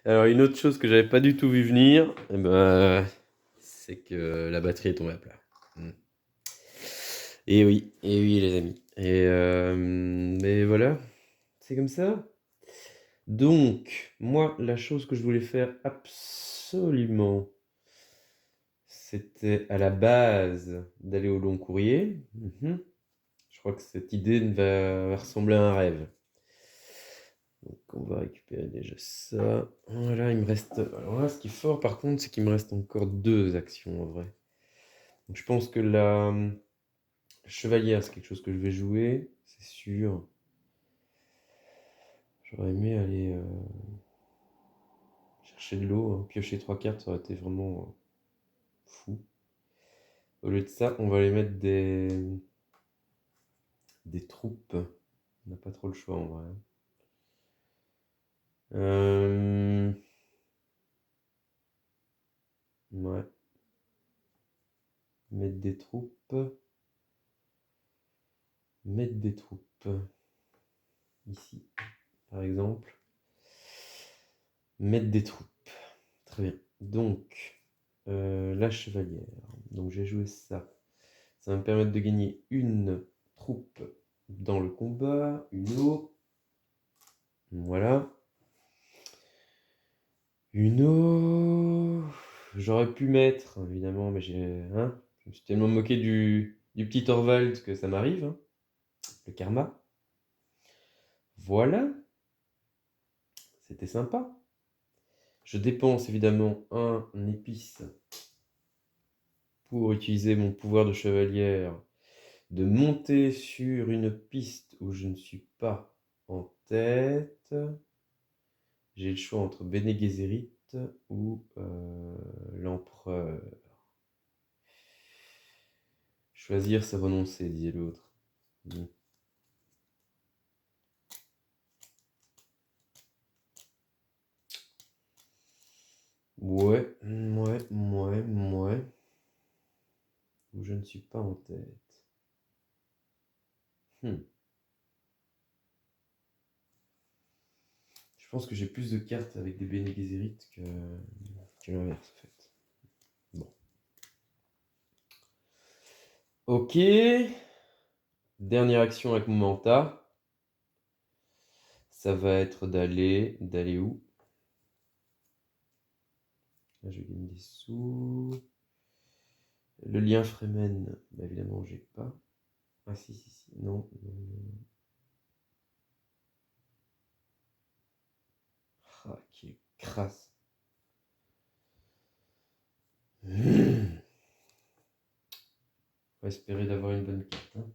Alors, une autre chose que j'avais pas du tout vu venir, c'est que la batterie est tombée à plat. Mm. Et oui, les amis. Mais voilà, c'est comme ça. Donc, moi, la chose que je voulais faire absolument, c'était à la base d'aller au long courrier. Mhm. Je crois que cette idée va ressembler à un rêve. Donc on va récupérer déjà ça. Voilà, il me reste. Alors là, ce qui est fort par contre, c'est qu'il me reste encore deux actions en vrai. Donc je pense que la chevalière, c'est quelque chose que je vais jouer, c'est sûr. J'aurais aimé aller chercher de l'eau, hein. Piocher trois cartes, ça aurait été vraiment fou. Au lieu de ça, on va aller mettre des troupes. On n'a pas trop le choix en vrai. Euh, Ouais, mettre des troupes. Mettre des troupes. Ici, par exemple. Mettre des troupes. Très bien. Donc, la chevalière. Donc, j'ai joué ça. Ça va me permettre de gagner une troupe dans le combat, une eau. Voilà. Une eau. J'aurais pu mettre, évidemment, mais je me suis tellement moqué du petit Torvald que ça m'arrive, hein. Le karma. Voilà. C'était sympa. Je dépense évidemment un épice pour utiliser mon pouvoir de chevalière, de monter sur une piste où je ne suis pas en tête. J'ai le choix entre Bene Gesserit ou l'empereur. Choisir, c'est renoncer, disait l'autre. Bon. Ouais. Où je ne suis pas en tête. Hmm. Je pense que j'ai plus de cartes avec des Bene Gesserit que l'inverse, en fait. Bon. Ok. Dernière action avec mon manta. Ça va être d'aller où? Là, je gagne des sous. Le lien Fremen, bah, évidemment, j'ai pas. Ah, si. Non. Ah, qui crasse. On va espérer d'avoir une bonne carte, hein.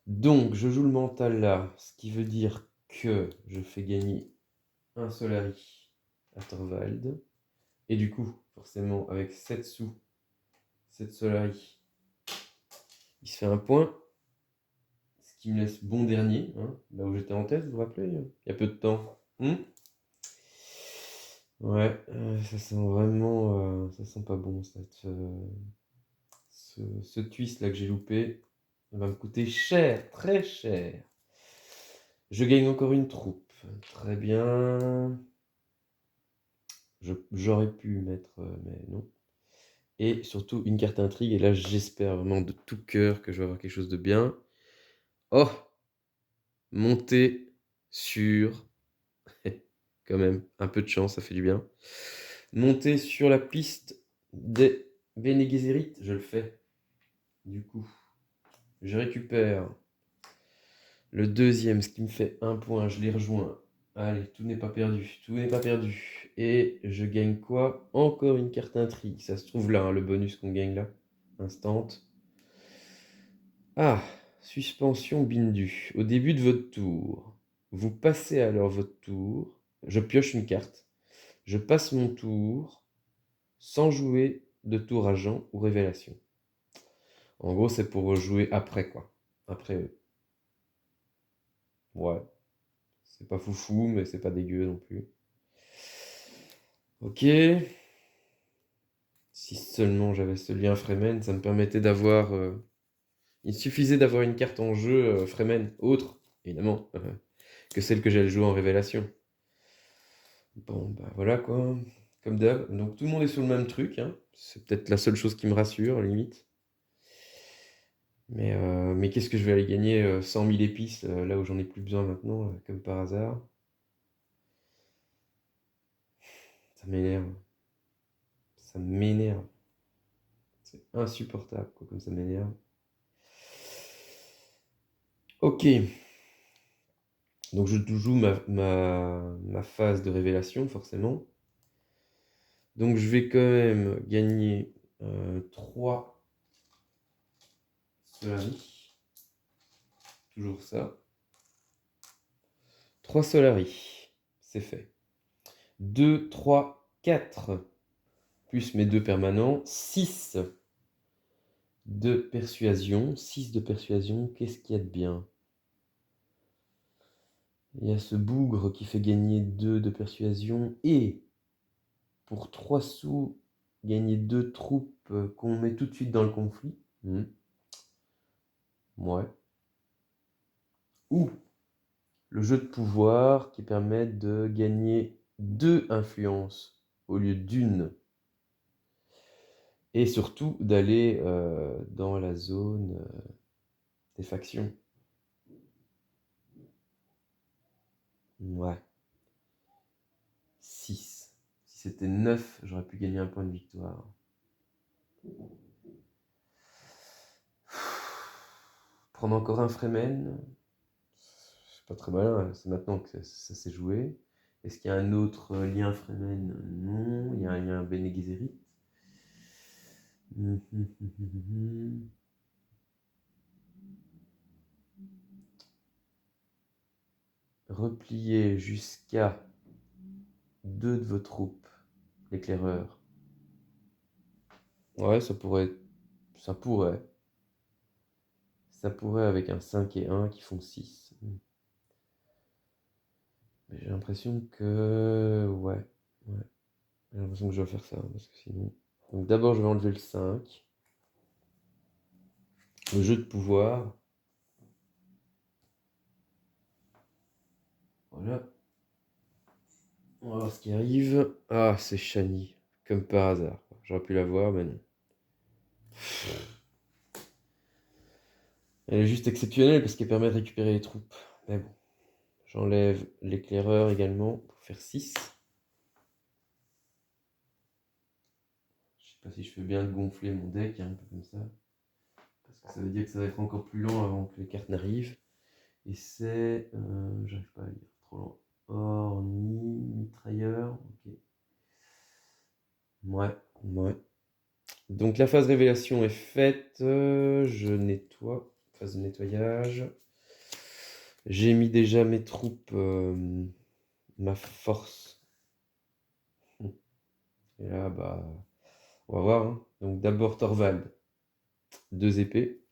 Donc, je joue le mental là, ce qui veut dire que je fais gagner un Solari à Torvald. Et du coup, forcément, avec 7 sous, 7 Solari, il se fait un point. Ce qui me laisse bon dernier, hein, là où j'étais en tête, vous vous rappelez, il y a peu de temps. Ouais, ça sent vraiment. Ça sent pas bon, ce twist là que j'ai loupé. Il va me coûter cher, très cher. Je gagne encore une troupe. Très bien. J'aurais pu mettre, mais non. Et surtout une carte intrigue. Et là, j'espère vraiment de tout cœur que je vais avoir quelque chose de bien. Oh, monter sur. Quand même, un peu de chance, ça fait du bien. Monter sur la piste des Bene Gesserit, je le fais. Du coup, je récupère le deuxième, ce qui me fait un point, je les rejoins. Allez, tout n'est pas perdu, tout n'est pas perdu. Et je gagne quoi? Encore une carte intrigue. Ça se trouve là, hein, le bonus qu'on gagne là. Instant. Ah, suspension Bindu. Au début de votre tour, vous passez alors votre tour. Je pioche une carte. Je passe mon tour sans jouer de tour agent ou révélation. En gros, c'est pour jouer après, quoi. Après eux. Ouais. C'est pas foufou, mais c'est pas dégueu non plus. Ok. Si seulement j'avais ce lien Fremen, ça me permettait d'avoir. Il suffisait d'avoir une carte en jeu Fremen autre, évidemment, que celle que j'allais jouer en révélation. Bon, bah voilà quoi, comme d'hab. Donc tout le monde est sur le même truc, hein. C'est peut-être la seule chose qui me rassure, limite. Mais qu'est-ce que je vais aller gagner 100 000 épices là où j'en ai plus besoin maintenant, comme par hasard. Ça m'énerve. Ça m'énerve. C'est insupportable, quoi, comme ça m'énerve. Ok. Donc je joue ma phase de révélation, forcément. Donc je vais quand même gagner 3 Solari. Toujours ça. 3 Solari. C'est fait. 2, 3, 4. Plus mes 2 permanents. 6 de persuasion. 6 de persuasion. Qu'est-ce qu'il y a de bien? Il y a ce bougre qui fait gagner 2 de persuasion. Et pour 3 sous, gagner 2 troupes qu'on met tout de suite dans le conflit. Ouais. Ou le jeu de pouvoir qui permet de gagner 2 influences au lieu d'une. Et surtout d'aller dans la zone des factions. Ouais. 6. Si c'était 9, j'aurais pu gagner un point de victoire. Prendre encore un Fremen, c'est pas très malin, c'est maintenant que ça s'est joué. Est-ce qu'il y a un autre lien Fremen? Non. Il y a un lien Bene Gesserit. Repliez jusqu'à 2 de vos troupes, l'éclaireur. Ouais, ça pourrait. Ça pourrait. Ça pourrait avec un 5 et 1 qui font 6. Mais j'ai l'impression que... Ouais. J'ai l'impression que je dois faire ça, parce que sinon... Donc d'abord, je vais enlever le 5. Le jeu de pouvoir. Voilà. On va voir ce qui arrive. Ah, c'est Shani. Comme par hasard. J'aurais pu la voir, mais non. Elle est juste exceptionnelle parce qu'elle permet de récupérer les troupes. Mais bon. J'enlève l'éclaireur également pour faire 6. Je sais pas si je fais bien de gonfler mon deck, un peu comme ça. Parce que ça veut dire que ça va être encore plus lent avant que les cartes n'arrivent. Et c'est... j'arrive pas à lire, trop lent. Orni, mitrailleur, ok. Ouais. Donc la phase révélation est faite. Je nettoie. Phase de nettoyage. J'ai mis déjà mes troupes, ma force. Et là, bah, on va voir, hein. Donc d'abord Thorvald. 2 épées.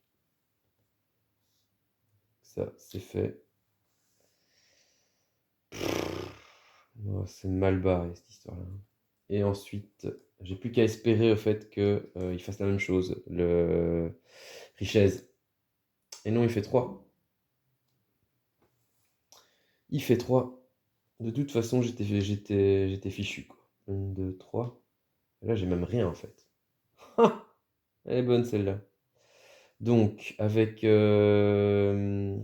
Ça, c'est fait. Oh, c'est mal barré cette histoire-là. Et ensuite, j'ai plus qu'à espérer au fait qu'il fasse la même chose, le Richez. Et non, il fait 3. Il fait 3. De toute façon, j'étais fichu, quoi. 1, 2, 3. Et là, j'ai même rien, en fait. Elle est bonne, celle-là. Donc, avec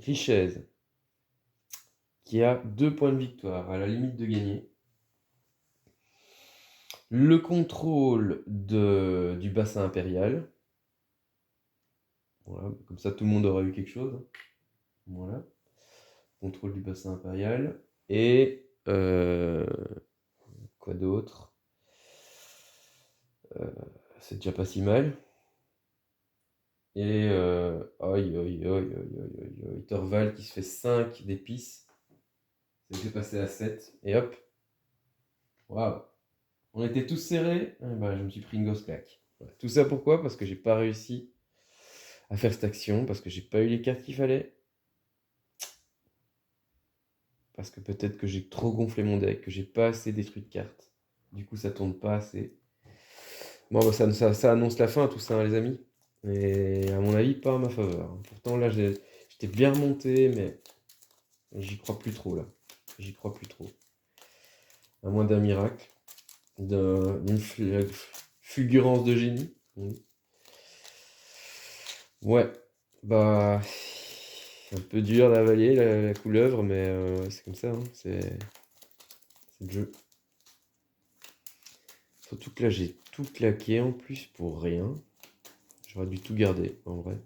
Richez, qui a 2 points de victoire, à la limite de gagner. Le contrôle du bassin impérial. Voilà, comme ça, tout le monde aura eu quelque chose. Voilà. Contrôle du bassin impérial. Et quoi d'autre? C'est déjà pas si mal. Et Torval qui se fait 5 d'épices. Ça fait passer à 7. Et hop. Waouh. On était tous serrés. Ah bah, je me suis pris une grosse claque. Voilà. Tout ça pourquoi? Parce que j'ai pas réussi à faire cette action. Parce que j'ai pas eu les cartes qu'il fallait. Parce que peut-être que j'ai trop gonflé mon deck. Que j'ai pas assez détruit de cartes. Du coup, ça tourne pas assez. Bon, bah, ça annonce la fin, tout ça, hein, les amis. Et à mon avis, pas en ma faveur. Pourtant, là, j'étais bien remonté, mais j'y crois plus trop, là. J'y crois plus trop. À moins d'un miracle, d'une fulgurance de génie. Ouais, bah, c'est un peu dur à avaler la couleuvre, mais c'est comme ça, hein, c'est le jeu. Surtout que là, j'ai tout claqué en plus pour rien. J'aurais dû tout garder, en vrai.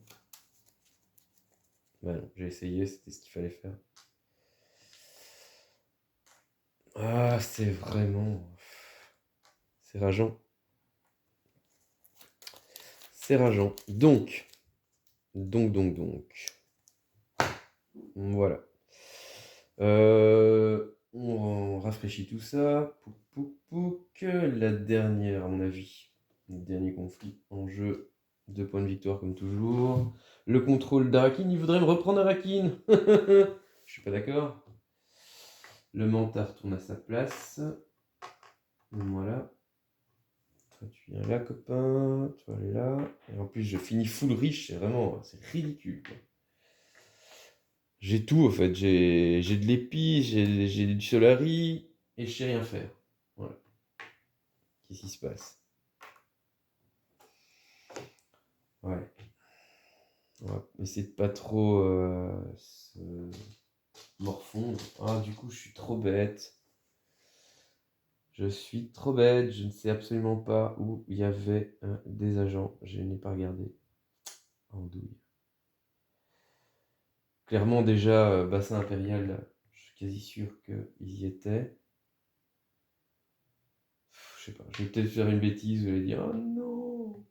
Bah non, j'ai essayé, c'était ce qu'il fallait faire. Ah, c'est vraiment... C'est rageant. C'est rageant. Donc. Voilà. On rafraîchit tout ça. Pouc, pouc, pouc. La dernière, à mon avis. Le dernier conflit en jeu. 2 points de victoire comme toujours. Le contrôle d'Arakin. Il voudrait me reprendre Arakin. Je suis pas d'accord. Le mentard retourne à sa place. Voilà. Toi, tu viens là, copain. Toi, elle est là. Et en plus, je finis full riche. C'est vraiment... C'est ridicule, quoi. J'ai tout, en fait. J'ai de l'épi, j'ai du solari, et je sais rien faire. Voilà. Qu'est-ce qui se passe? Ouais. On va essayer de pas trop se morfondre. Ah, du coup, je suis trop bête. Je suis trop bête. Je ne sais absolument pas où il y avait des agents. Je n'ai pas regardé. Andouille. Clairement, déjà, bassin impérial, je suis quasi sûr qu'ils y étaient. Je sais pas, je vais peut-être faire une bêtise, vous allez dire, oh non!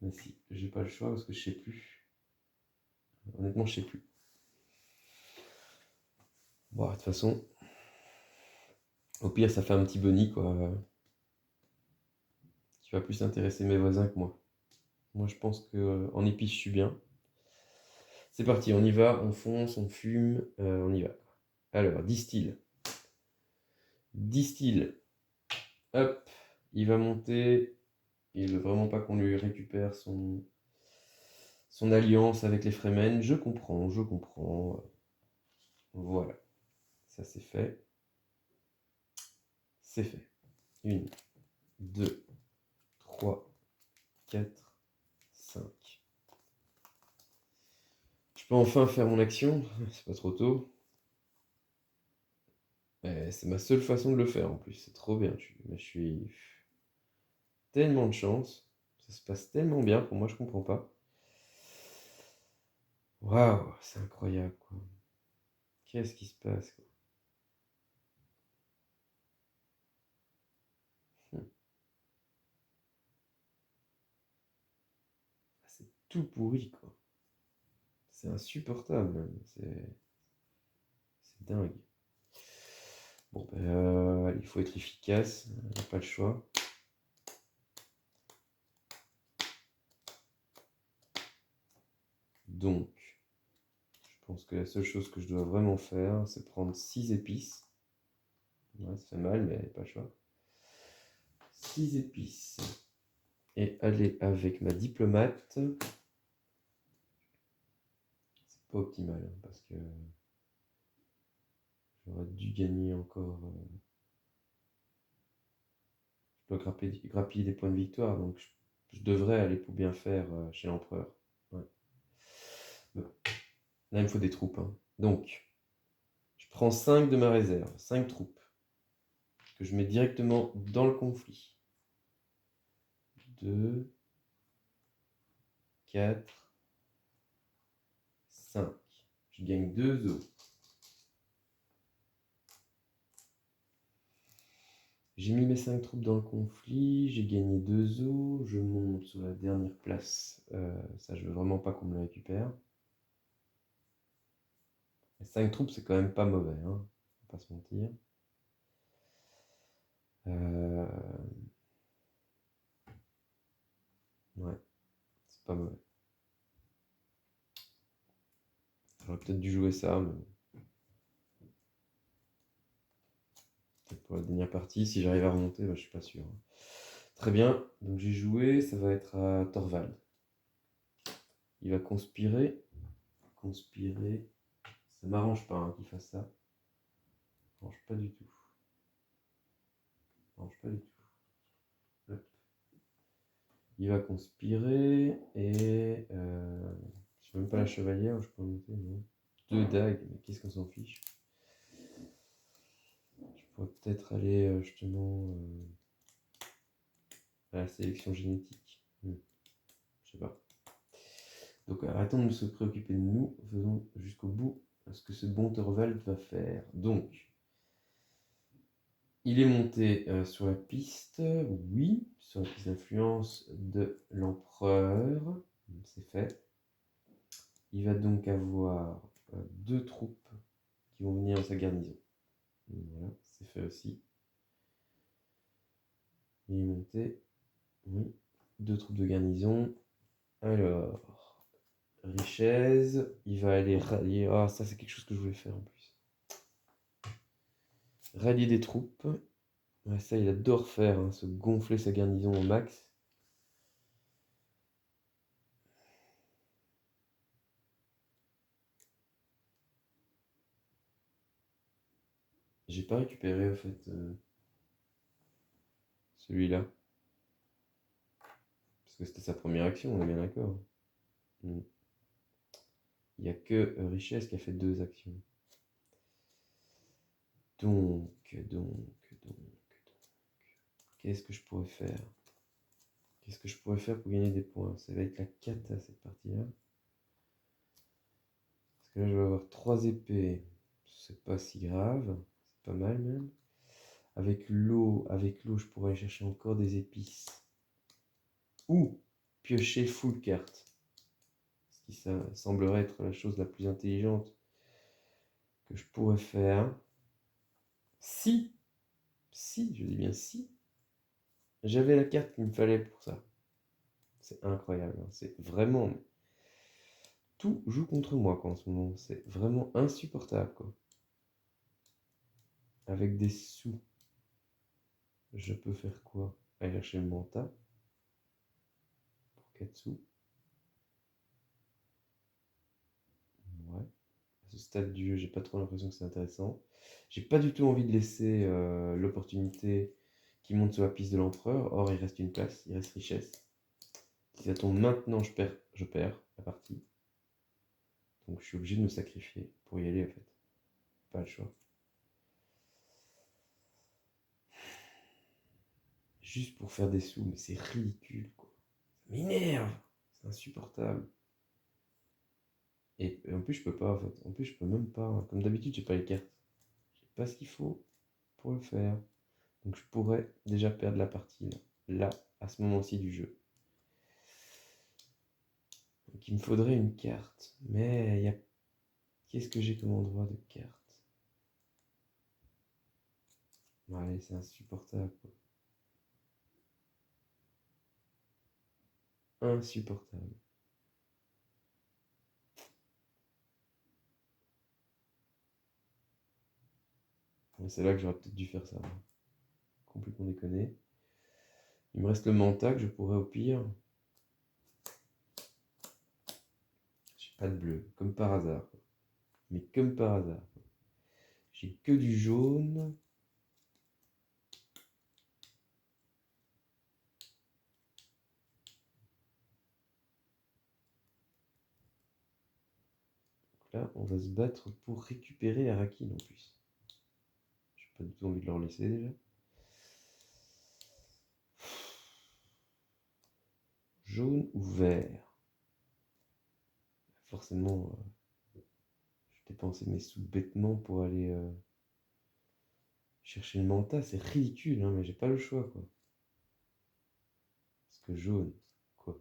Mais si, j'ai pas le choix parce que je sais plus. Honnêtement, je sais plus. Bon, de toute façon, au pire, ça fait un petit boni, quoi, qui va plus intéresser mes voisins que moi. Moi, je pense que en épice, je suis bien. C'est parti, on y va, on fonce, on fume, on y va. Alors, distille. Distille. Hop, il va monter. Il veut vraiment pas qu'on lui récupère son alliance avec les Fremen. Je comprends, je comprends. Voilà, ça c'est fait. C'est fait. 1, 2, 3, 4, 5. Je peux enfin faire mon action, c'est pas trop tôt. C'est ma seule façon de le faire en plus, c'est trop bien. Je suis tellement de chance, ça se passe tellement bien pour moi, je comprends pas. Waouh, c'est incroyable quoi. Qu'est-ce qui se passe quoi? Ah, c'est tout pourri quoi. C'est insupportable même, c'est dingue. Bon, il faut être efficace, pas le choix. Donc, je pense que la seule chose que je dois vraiment faire, c'est prendre 6 épices. Ouais, ça fait mal, mais pas le choix. 6 épices. Et aller avec ma diplomate. C'est pas optimal, hein, parce que j'aurais dû gagner encore. Je dois grappiller des points de victoire, donc je devrais aller pour bien faire chez l'empereur. Ouais. Bon. Là, il me faut des troupes, hein. Donc, je prends 5 de ma réserve, 5 troupes, que je mets directement dans le conflit. 2, 4, 5. Je gagne 2 os. J'ai mis mes 5 troupes dans le conflit, j'ai gagné 2 os, je monte sur la dernière place. Ça, je veux vraiment pas qu'on me le récupère. Les 5 troupes, c'est quand même pas mauvais, hein, faut pas se mentir. Euh, Ouais, c'est pas mauvais. J'aurais peut-être dû jouer ça, mais peut-être pour la dernière partie. Si j'arrive à remonter, bah, je suis pas sûr. Très bien, donc j'ai joué, ça va être à Thorvald. Il va conspirer. Conspirer. Ça m'arrange pas hein, qu'il fasse ça. Ça m'arrange pas du tout. m'arrange pas du tout. Hop. Il va conspirer et... je sais même pas la chevalière, je peux monter, non. 2 dagues, mais qu'est-ce qu'on s'en fiche. Je pourrais peut-être aller justement à la sélection génétique. Je sais pas. Donc arrêtons de se préoccuper de nous, faisons jusqu'au bout ce que ce bon Thorvald va faire. Donc, il est monté sur la piste, oui, sur la piste d'influence de l'empereur, c'est fait. Il va donc avoir 2 troupes qui vont venir à sa garnison. Voilà, c'est fait aussi. Il est monté, oui, 2 troupes de garnison. Alors, Richez, il va aller rallier. Ah, ça c'est quelque chose que je voulais faire en plus. Rallier des troupes. Ouais, ça il adore faire, hein, se gonfler sa garnison au max. J'ai pas récupéré en fait celui-là. Parce que c'était sa première action, on est bien d'accord. Il n'y a que Richez qui a fait 2 actions. Donc. Qu'est-ce que je pourrais faire? Qu'est-ce que je pourrais faire pour gagner des points? Ça va être la cata cette partie-là. Parce que là je vais avoir 3 épées. C'est pas si grave. C'est pas mal même. Avec l'eau, je pourrais aller chercher encore des épices. Ou piocher full carte. Ce qui ça semblerait être la chose la plus intelligente que je pourrais faire. Si, je dis bien si, j'avais la carte qu'il me fallait pour ça. C'est incroyable, hein. C'est vraiment... Tout joue contre moi quoi, en ce moment. C'est vraiment insupportable quoi. Avec des sous, je peux faire quoi? Aller chercher le manta pour 4 sous. Ouais. À ce stade du jeu, j'ai pas trop l'impression que c'est intéressant. J'ai pas du tout envie de laisser l'opportunité qui monte sur la piste de l'empereur. Or, il reste une place, il reste richesse. Si ça tombe maintenant, je perds la partie. Donc je suis obligé de me sacrifier pour y aller en fait. Pas le choix. Juste pour faire des sous, mais c'est ridicule quoi. Ça m'énerve, c'est insupportable. Et en plus je peux pas en fait. En plus je peux même pas. Comme d'habitude j'ai pas les cartes. J'ai pas ce qu'il faut pour le faire. Donc je pourrais déjà perdre la partie là à ce moment-ci du jeu. Donc il me faudrait une carte. Mais il y a... Qu'est-ce que j'ai comme endroit de carte? Ouais, c'est insupportable quoi. Insupportable. C'est là que j'aurais peut-être dû faire ça. Complètement déconné. Il me reste le manta que je pourrais au pire. J'ai pas de bleu, comme par hasard. Mais comme par hasard. J'ai que du jaune. Donc là, on va se battre pour récupérer Arakin en plus. J'ai pas du tout envie de leur laisser déjà. Jaune ou vert? Forcément, je dépensais mes sous bêtement pour aller chercher le manta. C'est ridicule, hein, mais j'ai pas le choix quoi. Parce que jaune, quoi?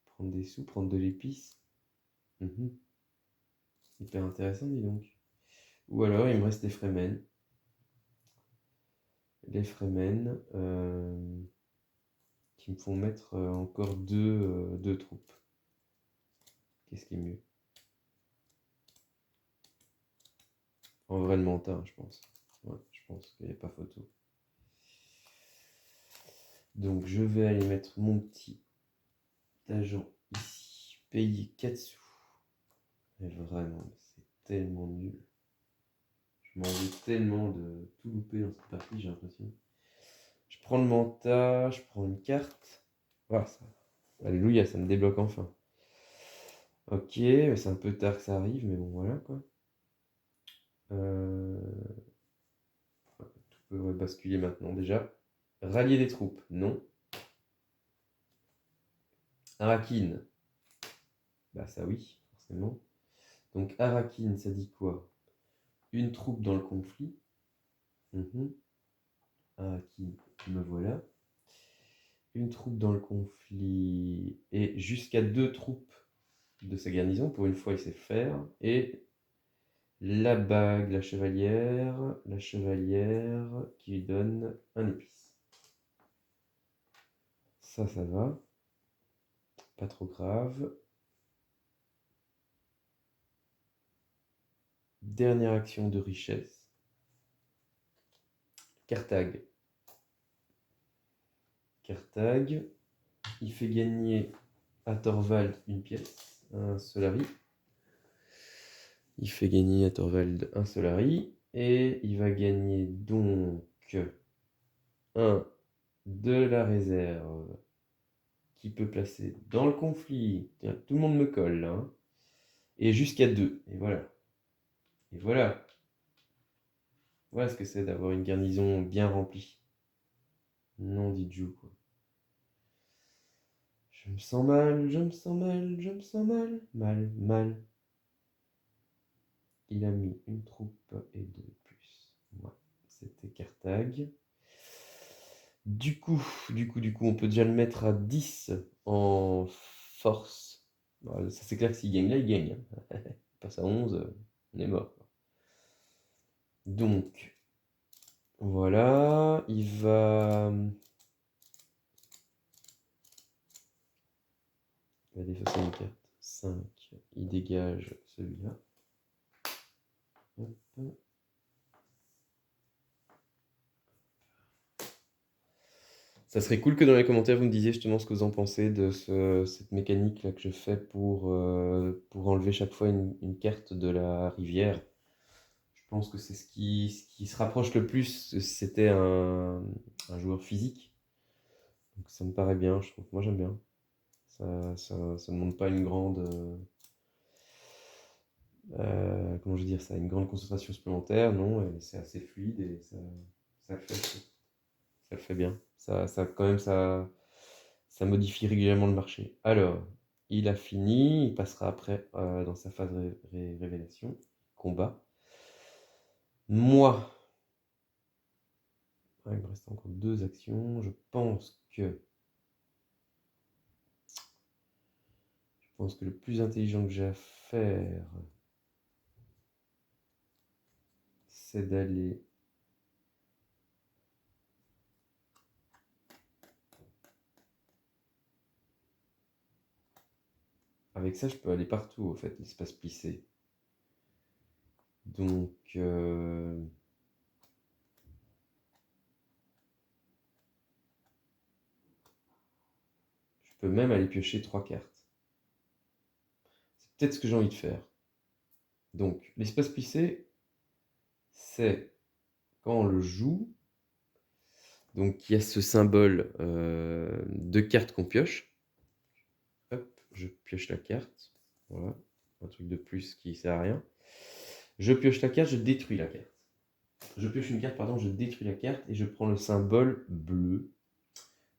Prendre des sous, prendre de l'épice. Hyper intéressant, dis donc. Ou alors, il me reste les Fremen. Les Fremen qui me font mettre encore deux troupes. Qu'est-ce qui est mieux? En vrai, le mentin, je pense. Ouais, je pense qu'il n'y a pas photo. Donc, je vais aller mettre mon petit agent ici. Payer 4 sous. Mais vraiment, c'est tellement nul. Je m'en veux tellement de tout louper dans cette partie, j'ai l'impression. Je prends le manta, je prends une carte. Voilà, ça. Alléluia, ça me débloque enfin. Ok, c'est un peu tard que ça arrive, mais bon, voilà quoi. Tout peut basculer maintenant déjà. Rallier des troupes, non. Arakine, bah ça oui, forcément. Donc Arakine, ça dit quoi? Une troupe dans le conflit. Arakine, me voilà. Une troupe dans le conflit et jusqu'à 2 troupes de sa garnison. Pour une fois, il sait faire. Et la bague, la chevalière qui lui donne un épice. Ça va. Pas trop grave. Dernière action de richesse. Carthage. Carthage. Il fait gagner à Thorvald une pièce, un solari. Il fait gagner à Thorvald un solari. Et il va gagner donc un de la réserve qui peut placer dans le conflit. Tiens, tout le monde me colle là. Hein. Et jusqu'à 2. Et voilà. Et voilà. Voilà ce que c'est d'avoir une garnison bien remplie. Non, dit Jou, quoi. Je me sens mal, je me sens mal, je me sens mal. Mal, mal. Il a mis une troupe et 2 de plus. Ouais, c'était Carthage. Du coup, on peut déjà le mettre à 10 en force. Bon, ça c'est clair que s'il gagne là, il gagne. Hein. Il passe à 11, on est mort. Donc, voilà, il va défausser une carte. 5, il dégage celui-là. Hop. Ça serait cool que dans les commentaires vous me disiez justement ce que vous en pensez de cette mécanique là que je fais pour enlever chaque fois une carte de la rivière. Je pense que c'est ce qui se rapproche le plus si c'était un joueur physique. Donc ça me paraît bien, je trouve. Moi j'aime bien. Ça ne demande pas une grande. Comment je veux dire ça? Une grande concentration supplémentaire, non, et c'est assez fluide et ça le fait. Ça le fait bien. Quand même, ça modifie régulièrement le marché. Alors, il a fini, il passera après dans sa phase révélation, combat. Moi, il me reste encore 2 actions. Je pense que le plus intelligent que j'ai à faire, c'est d'aller. Avec ça, je peux aller partout, au fait, l'espace plissé. Donc, je peux même aller piocher 3 cartes. C'est peut-être ce que j'ai envie de faire. Donc, l'espace plissé, c'est quand on le joue. Donc, il y a ce symbole de carte qu'on pioche. Hop, je pioche la carte. Voilà, un truc de plus qui sert à rien. Je pioche la carte, je détruis la carte. Je pioche une carte, pardon, je détruis la carte et je prends le symbole bleu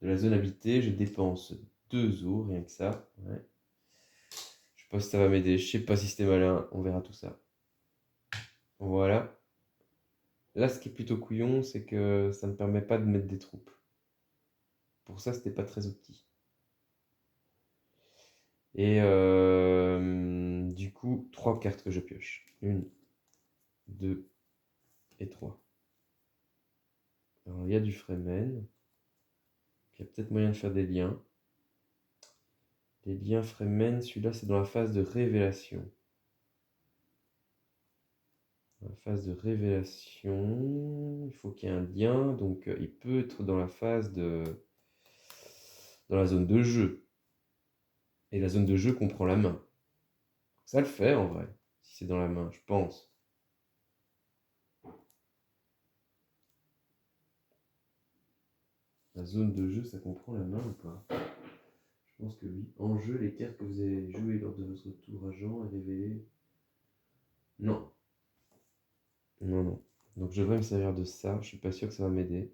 de la zone habitée. Je dépense 2 os, rien que ça. Ouais. Je sais pas si ça va m'aider, je sais pas si c'était malin, on verra tout ça. Voilà. Là, ce qui est plutôt couillon, c'est que ça ne me permet pas de mettre des troupes. Pour ça, c'était pas très opti. Et du coup, 3 cartes que je pioche. 1, 2 et 3. Alors, il y a du Fremen. Il y a peut-être moyen de faire des liens. Les liens Fremen, celui-là, c'est dans la phase de révélation. Dans la phase de révélation, il faut qu'il y ait un lien. Donc, il peut être dans la phase de... dans la zone de jeu. Et la zone de jeu comprend la main. Ça le fait, en vrai. Si c'est dans la main, je pense. La zone de jeu, ça comprend la main ou pas? Je pense que oui. En jeu, les cartes que vous avez jouées lors de votre tour agent est révélée. Non. Non, non. Donc je devrais me servir de ça. Je suis pas sûr que ça va m'aider.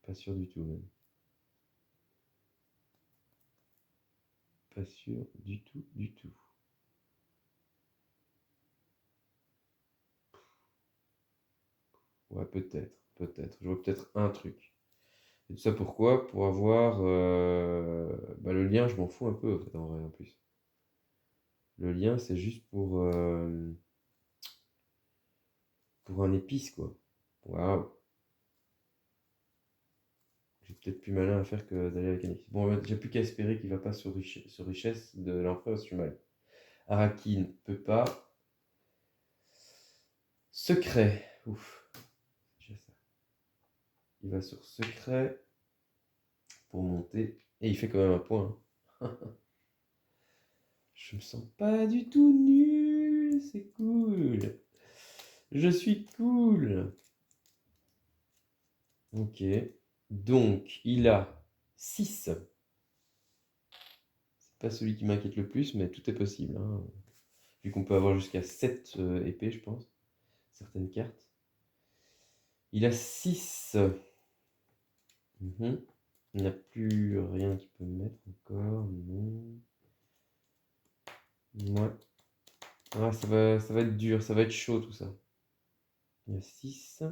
Pas sûr du tout même. Pas sûr du tout, du tout. Ouais, peut-être, peut-être. Je vois peut-être un truc. Et tout ça pourquoi? Pour avoir bah, le lien, je m'en fous un peu en fait, en vrai, en plus. Le lien, c'est juste pour un épice, quoi. Waouh. J'ai peut-être plus malin à faire que d'aller avec un épice. Bon, j'ai plus qu'à espérer qu'il va pas sur, sur richesse de l'empereur, je suis mal. Araki ne peut pas. Secret. Ouf. C'est déjà ça. Il va sur secret pour monter. Et il fait quand même un point, hein. Je me sens pas du tout nul. C'est cool. Je suis cool. Ok. Donc, il a 6. C'est pas celui qui m'inquiète le plus, mais tout est possible, hein. Vu qu'on peut avoir jusqu'à 7 épées, je pense. Certaines cartes. Il a 6. Il n'y a plus rien qui peut me mettre encore. Non. Ouais. Ah, ça va être dur, ça va être chaud tout ça. Il y a 6.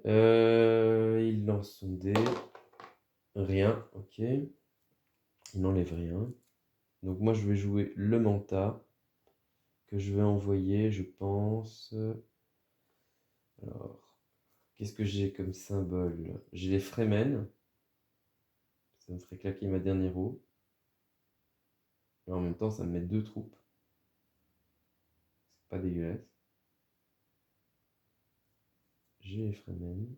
Il lance son dé. Rien, ok. Il n'enlève rien. Donc moi je vais jouer le manta que je vais envoyer, je pense. Alors, qu'est-ce que j'ai comme symbole? J'ai les Fremen. Ça me ferait claquer ma dernière roue. Et en même temps, ça me met 2 troupes. C'est pas dégueulasse. J'ai les Fremen.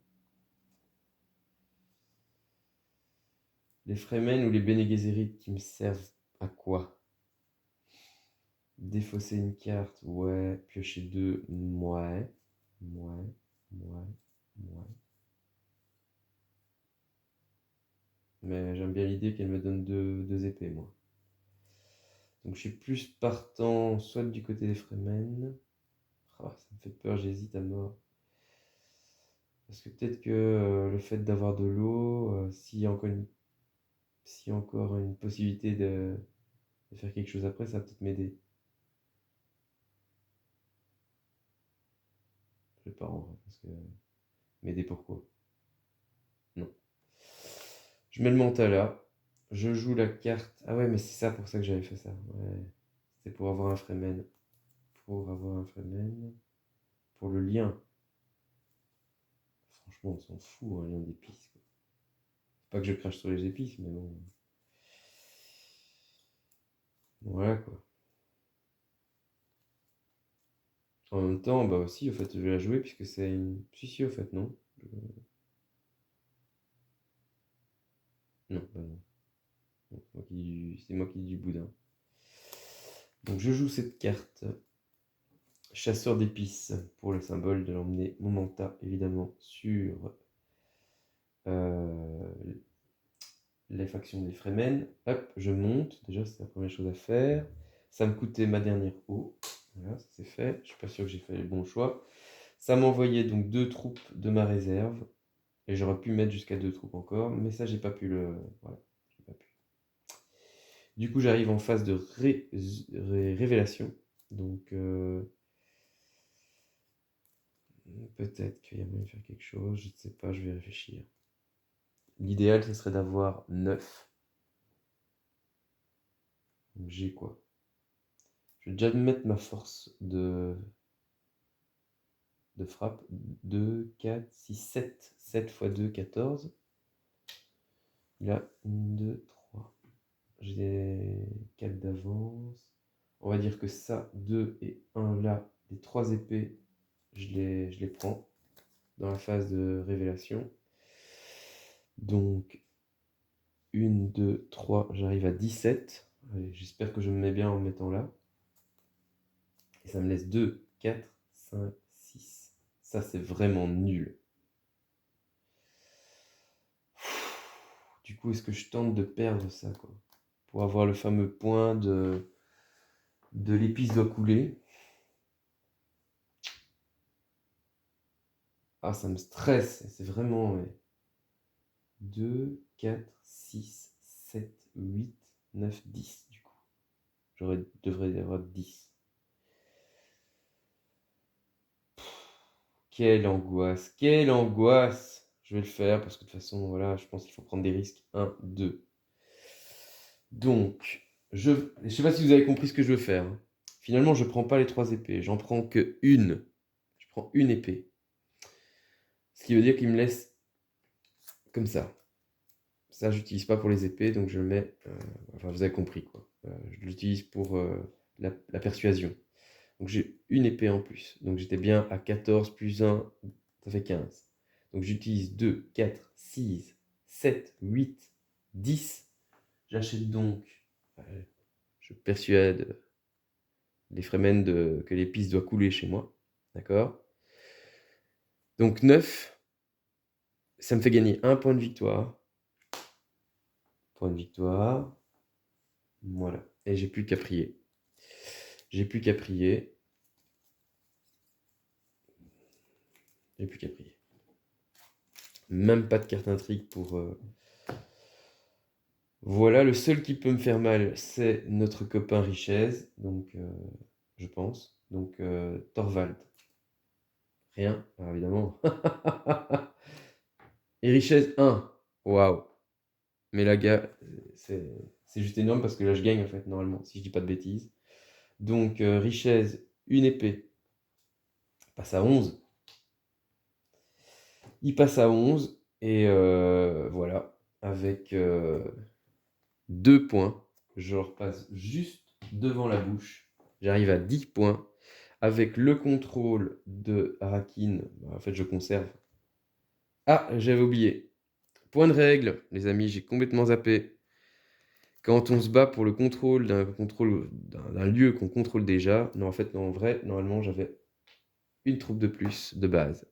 Les Fremen ou les Bene Gesserit qui me servent à quoi? Défausser une carte, ouais. Piocher 2, ouais. Ouais, ouais, ouais. Mais j'aime bien l'idée qu'elle me donne deux épées, moi. Donc je suis plus partant soit du côté des Fremen. Ah, ça me fait peur, j'hésite à mort. Parce que peut-être que le fait d'avoir de l'eau, s'il y a encore une possibilité de faire quelque chose après, ça va peut-être m'aider. Je sais pas en vrai, parce que m'aider pourquoi? Non. Je mets le mental là. Je joue la carte. Ah ouais, mais c'est ça pour ça que j'avais fait ça. Ouais. C'était pour avoir un Fremen. Pour avoir un Fremen. Pour le lien. Franchement, on s'en fout, un lien d'épices, quoi. C'est pas que je crache sur les épices, mais bon. Voilà quoi. En même temps, bah aussi, au fait, je vais la jouer puisque c'est une. Si, au fait, non. Non, bah non. Non, c'est moi qui dis du boudin. Donc je joue cette carte. Chasseur d'épices pour le symbole de l'emmener Momenta, évidemment, sur euh, les factions des Fremen. Hop, je monte. Déjà, c'est la première chose à faire. Ça me coûtait ma dernière eau. Voilà, ça c'est fait. Je suis pas sûr que j'ai fait le bon choix. Ça m'envoyait donc 2 troupes de ma réserve. Et j'aurais pu mettre jusqu'à 2 troupes encore. Mais ça, j'ai pas pu le. Voilà, j'ai pas pu. Du coup, j'arrive en phase de révélation. Donc, peut-être qu'il y a moyen de faire quelque chose. Je ne sais pas, je vais réfléchir. L'idéal, ce serait d'avoir 9. Donc, j'ai quoi? Je vais déjà mettre ma force de frappe. 2, 4, 6, 7. 7 x 2, 14. Là, 1, 2, 3. J'ai 4 d'avance. On va dire que ça, 2 et 1 là, les 3 épées, je les prends dans la phase de révélation. Donc, 1, 2, 3, j'arrive à 17. Allez, j'espère que je me mets bien en me mettant là. Et ça me laisse 2, 4, 5, 6. Ça, c'est vraiment nul. du coup, est-ce que je tente de perdre ça, quoi? Pour avoir le fameux point de l'épice doit couler. Ah, ça me stresse, c'est vraiment... Ouais. 2, 4, 6, 7, 8, 9, 10, du coup. Devrait y avoir 10. Quelle angoisse, quelle angoisse! Je vais le faire parce que de toute façon, voilà, je pense qu'il faut prendre des risques. 1, 2. Donc, je sais pas si vous avez compris ce que je veux faire, hein. Finalement, je prends pas les 3 épées, j'en prends que une. Je prends une épée. Ce qui veut dire qu'il me laisse comme ça. Ça, j'utilise pas pour les épées, donc je le mets... enfin, vous avez compris, quoi. Je l'utilise pour la persuasion. Donc j'ai une épée en plus. Donc j'étais bien à 14 plus 1, ça fait 15. Donc j'utilise 2, 4, 6, 7, 8, 10. J'achète donc... je persuade les Fremen que l'épice doit couler chez moi. D'accord? Donc 9, ça me fait gagner un point de victoire. Point de victoire. Voilà. Et j'ai plus qu'à prier. J'ai plus qu'à prier. J'ai plus qu'à prier. Même pas de carte intrigue pour... Voilà, le seul qui peut me faire mal, c'est notre copain Richez. Donc, je pense. Donc, Torvald. Rien, alors évidemment. Et Richez 1. Waouh. Mais là, gars, c'est juste énorme parce que là, je gagne en fait, normalement, si je dis pas de bêtises. Donc, Richez, une épée. Passe à 11. Il passe à 11. Et voilà. Avec 2 points. Je leur passe juste devant la bouche. J'arrive à 10 points. Avec le contrôle de Arakin, en fait, je conserve. Ah, j'avais oublié. Point de règle, les amis, j'ai complètement zappé. Quand on se bat pour le contrôle d'un lieu qu'on contrôle déjà, non, en fait, non, en vrai, normalement, j'avais une troupe de plus de base.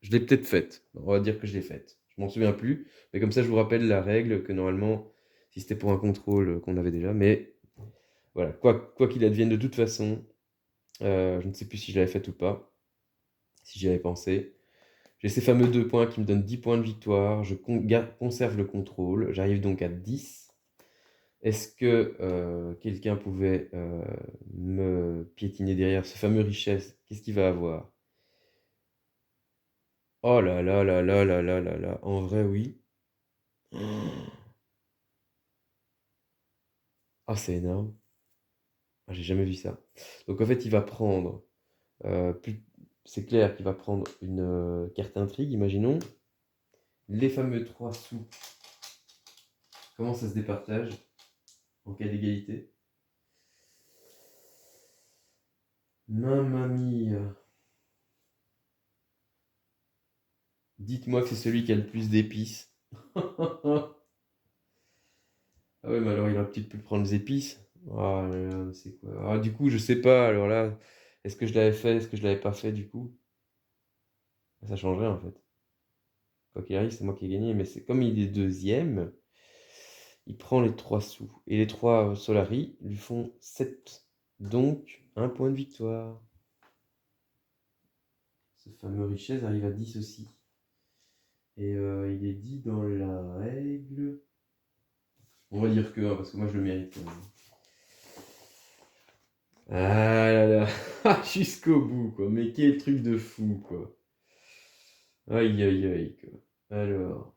Je l'ai peut-être faite. On va dire que je l'ai faite. Je m'en souviens plus. Mais comme ça, je vous rappelle la règle que normalement, si c'était pour un contrôle qu'on avait déjà. Mais voilà, quoi qu'il advienne, de toute façon, je ne sais plus si je l'avais faite ou pas. Si j'y avais pensé. J'ai ces fameux 2 points qui me donnent 10 points de victoire. Je conserve le contrôle. J'arrive donc à 10. Est-ce que quelqu'un pouvait me piétiner derrière ce fameux richesse? Qu'est-ce qu'il va avoir? Oh là là là là là là là là. En vrai, oui. Ah, c'est énorme. Ah, j'ai jamais vu ça. Donc en fait, il va prendre... c'est clair qu'il va prendre une carte intrigue, imaginons. Les fameux 3 sous. Comment ça se départage en cas d'égalité? Mamma mia. Dites-moi que c'est celui qui a le plus d'épices. Ah ouais, mais alors il aurait peut-être pu prendre les épices. Ah là là, c'est quoi? Ah, du coup, je sais pas. Alors là, est-ce que je l'avais fait? Est-ce que je l'avais pas fait du coup? Ça changerait en fait. Quoi qu'il arrive, c'est moi qui ai gagné. Mais c'est comme il est deuxième, il prend les 3 sous. Et les 3 Solari lui font 7. Donc, un point de victoire. Ce fameux richesse arrive à 10 aussi. Et il est dit dans la règle. On va dire que 1, parce que moi je le mérite quand même. Ah là là, jusqu'au bout quoi, mais quel truc de fou quoi. Aïe aïe aïe quoi. Alors,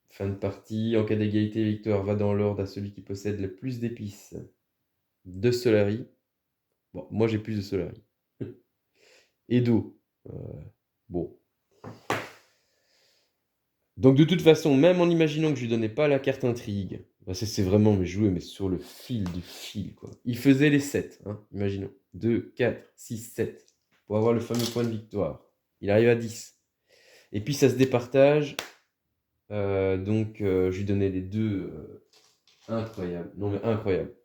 fin de partie, en cas d'égalité, victoire va dans l'ordre à celui qui possède le plus d'épices. De Solari. Bon, moi j'ai plus de Solari. Et d'eau. Euh, bon. Donc de toute façon, même en imaginant que je lui donnais pas la carte intrigue, bah, c'est vraiment mais jouer mais sur le fil du fil quoi. Il faisait les 7, hein, imaginons. 2, 4, 6, 7. Pour avoir le fameux point de victoire. Il arrive à 10. Et puis ça se départage. Donc je lui donnais les 2. Incroyable. Non mais incroyable.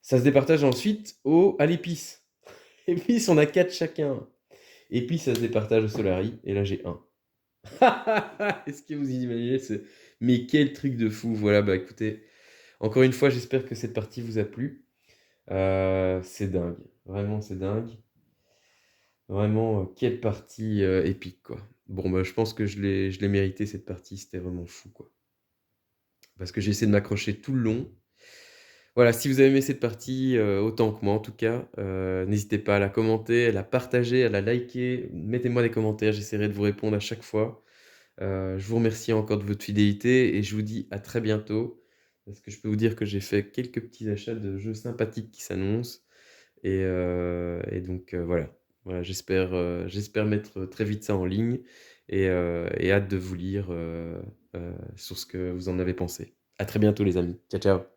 Ça se départage ensuite à l'épice. L'épice, on a 4 chacun. Et puis ça se départage au Solari. Et là j'ai 1. Est-ce que vous imaginez ce mais quel truc de fou! Voilà, bah, écoutez, encore une fois, j'espère que cette partie vous a plu. C'est dingue, vraiment c'est dingue. Vraiment, quelle partie, épique, quoi. Bon, bah, je pense que je l'ai mérité cette partie, c'était vraiment fou, quoi. Parce que j'ai essayé de m'accrocher tout le long. Voilà, si vous avez aimé cette partie, autant que moi en tout cas, n'hésitez pas à la commenter, à la partager, à la liker. Mettez-moi des commentaires, j'essaierai de vous répondre à chaque fois. Je vous remercie encore de votre fidélité et je vous dis à très bientôt. Parce que je peux vous dire que j'ai fait quelques petits achats de jeux sympathiques qui s'annoncent et donc voilà. Voilà, j'espère mettre très vite ça en ligne et hâte de vous lire, sur ce que vous en avez pensé. À très bientôt les amis. Ciao, ciao.